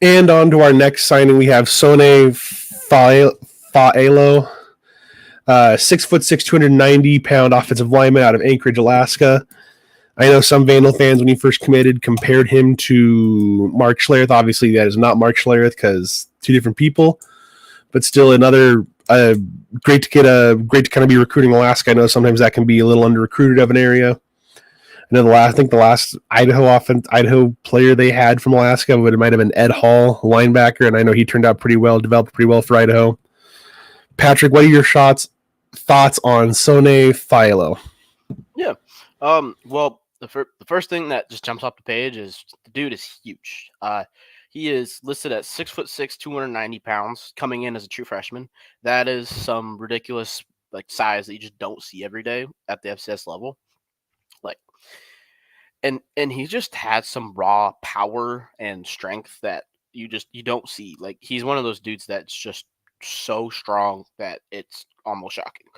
And on to our next signing, we have Sone Falealo, 6'6", 290-pound offensive lineman out of Anchorage, Alaska. I know some Vandal fans, when he first committed, compared him to Mark Schlereth. Obviously, that is not Mark Schlereth because two different people, but still another great to kind of be recruiting Alaska. I know sometimes that can be a little under recruited of an area. I know the last Idaho player they had from Alaska, but it might have been Ed Hall, linebacker, and I know he turned out pretty well, developed pretty well for Idaho. Patrick, what are your thoughts on Sone Falealo? Yeah. Well, the first thing that just jumps off the page is the dude is huge. He is listed at 6'6", 290 pounds, coming in as a true freshman. That is some ridiculous size that you just don't see every day at the FCS level. And he just has some raw power and strength that you don't see. He's one of those dudes that's just so strong that it's almost shocking.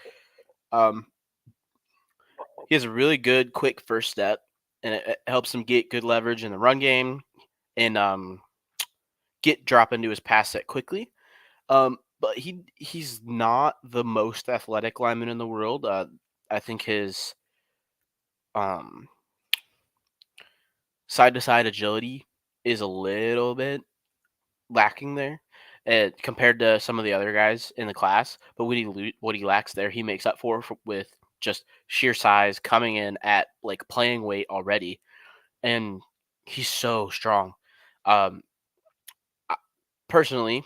He has a really good, quick first step, and it helps him get good leverage in the run game and drop into his pass set quickly. But he's not the most athletic lineman in the world. I think his side-to-side agility is a little bit lacking there compared to some of the other guys in the class. But what he lacks there, he makes up for with just sheer size, coming in at playing weight already, and he's so strong. Personally,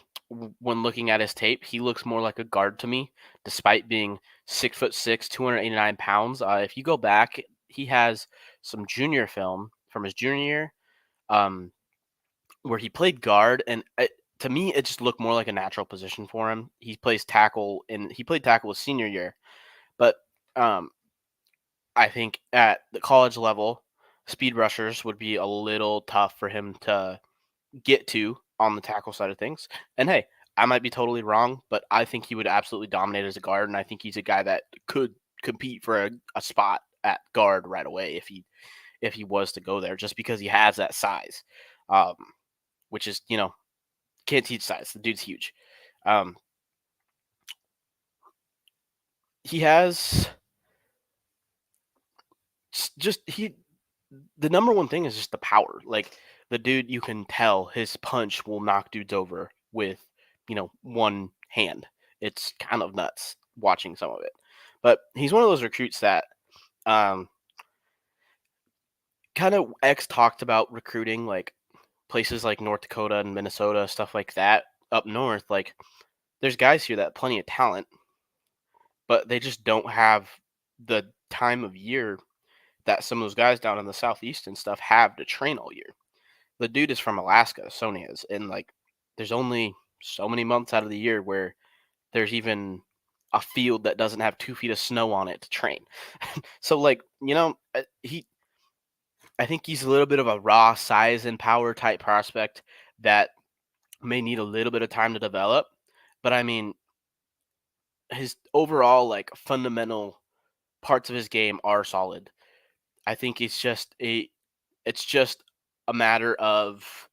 when looking at his tape, he looks more like a guard to me, despite being 6'6", 289 pounds. If you go back, he has some junior film from his junior year, where he played guard, and to me, it just looked more like a natural position for him. He plays tackle, and he played tackle his senior year, but I think at the college level, speed rushers would be a little tough for him to get to on the tackle side of things. And hey, I might be totally wrong, but I think he would absolutely dominate as a guard, and I think he's a guy that could compete for a spot at guard right away if he was to go there, just because he has that size, which is, can't teach size. The dude's huge. He has the number one thing is just the power. The dude, you can tell his punch will knock dudes over with, one hand. It's kind of nuts watching some of it. But he's one of those recruits that kind of X talked about recruiting places like North Dakota and Minnesota, stuff like that up north. There's guys here that have plenty of talent, but they just don't have the time of year that some of those guys down in the Southeast and stuff have to train all year. The dude is from Alaska, Sone is, and there's only so many months out of the year where there's even a field that doesn't have 2 feet of snow on it to train. So I think he's a little bit of a raw size and power type prospect that may need a little bit of time to develop. But I mean, his overall fundamental parts of his game are solid. I think it's just a matter of,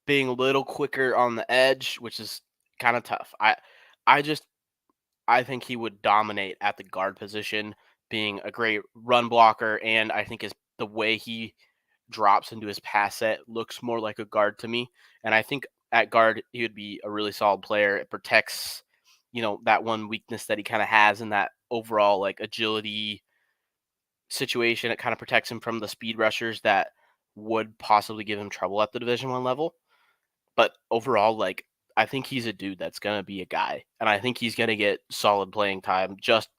being a little quicker on the edge, which is kind of tough. I think he would dominate at the guard position, being a great run blocker, and I think the way he drops into his pass set looks more like a guard to me. And I think at guard he would be a really solid player. It protects, that one weakness that he kind of has in that overall agility situation. It kind of protects him from the speed rushers that would possibly give him trouble at the Division I level. But overall, I think he's a dude that's gonna be a guy, and I think he's gonna get solid playing time just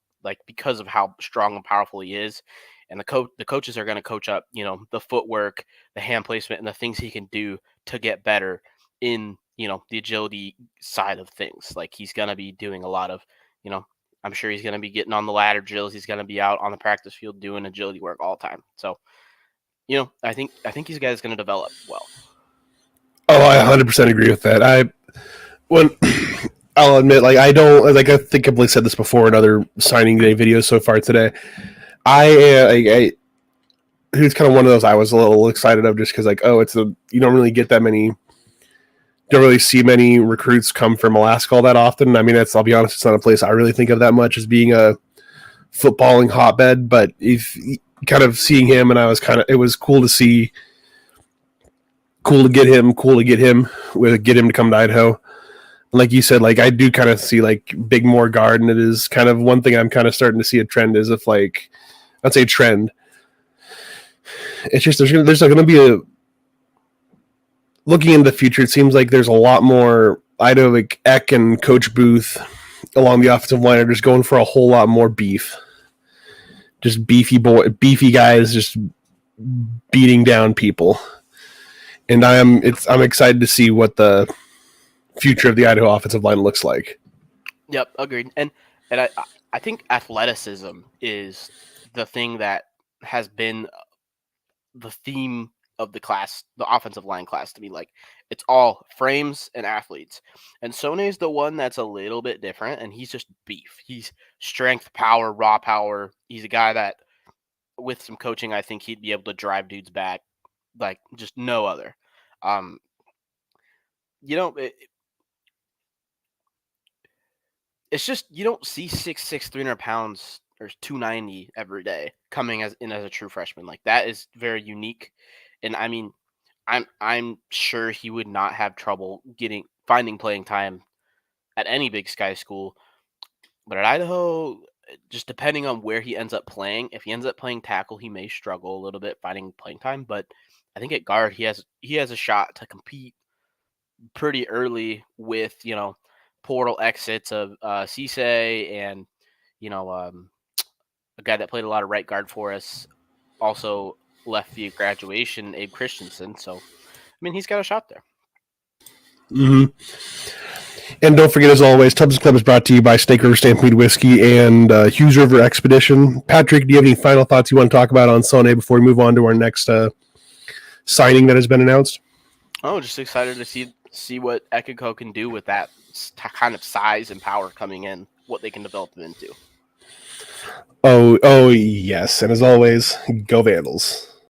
because of how strong and powerful he is. And the coaches are gonna coach up, the footwork, the hand placement, and the things he can do to get better in the agility side of things. He's gonna be doing a lot of, I'm sure he's gonna be getting on the ladder drills. He's gonna be out on the practice field doing agility work all the time. So, I think he's a guy that's gonna develop well. Oh, I 100% agree with that. I'll admit, I don't, I think I've said this before in other signing day videos so far today. He's kind of one of those I was a little excited of just because, like, oh, you don't really get that many, don't really see many recruits come from Alaska all that often. I mean, I'll be honest, it's not a place I really think of that much as being a footballing hotbed, but if kind of seeing him, and it was cool to see, cool to get him to come to Idaho. Like you said, like I do kind of see like big more guard, and it is kind of one thing I'm kind of starting to see a trend is if like, I'd say trend. It's just there's going to be looking into the future. It seems like there's a lot more Idaho, like Eck and Coach Booth along the offensive line are just going for a whole lot more beef. Just beefy guys just beating down people. And I'm excited to see what the future of the Idaho offensive line looks like. Yep, agreed. And I think athleticism is the thing that has been the theme of the class, the offensive line class to me. Like, it's all frames and athletes. And Sone is the one that's a little bit different, and he's just beef. He's strength, power, raw power. He's a guy that, with some coaching, I think he'd be able to drive dudes back like just no other. It's just you don't see 6'6", 300 pounds or 290 every day coming as a true freshman. Like, that is very unique. And I mean, I'm sure he would not have trouble finding playing time at any Big Sky school. But at Idaho, just depending on where he ends up playing, if he ends up playing tackle, he may struggle a little bit finding playing time. But I think at guard, he has a shot to compete pretty early with, portal exits of Cisse and, a guy that played a lot of right guard for us, also left via graduation, Abe Christensen. So, I mean, he's got a shot there. Mm-hmm. And don't forget, as always, Tubbs Club is brought to you by Snake River Stampede Whiskey and Hughes River Expedition. Patrick, do you have any final thoughts you want to talk about on Sone before we move on to our next signing that has been announced? Oh, just excited to see what Ekiko can do with that kind of size and power coming in, what they can develop them into. Oh, yes. And as always, go Vandals.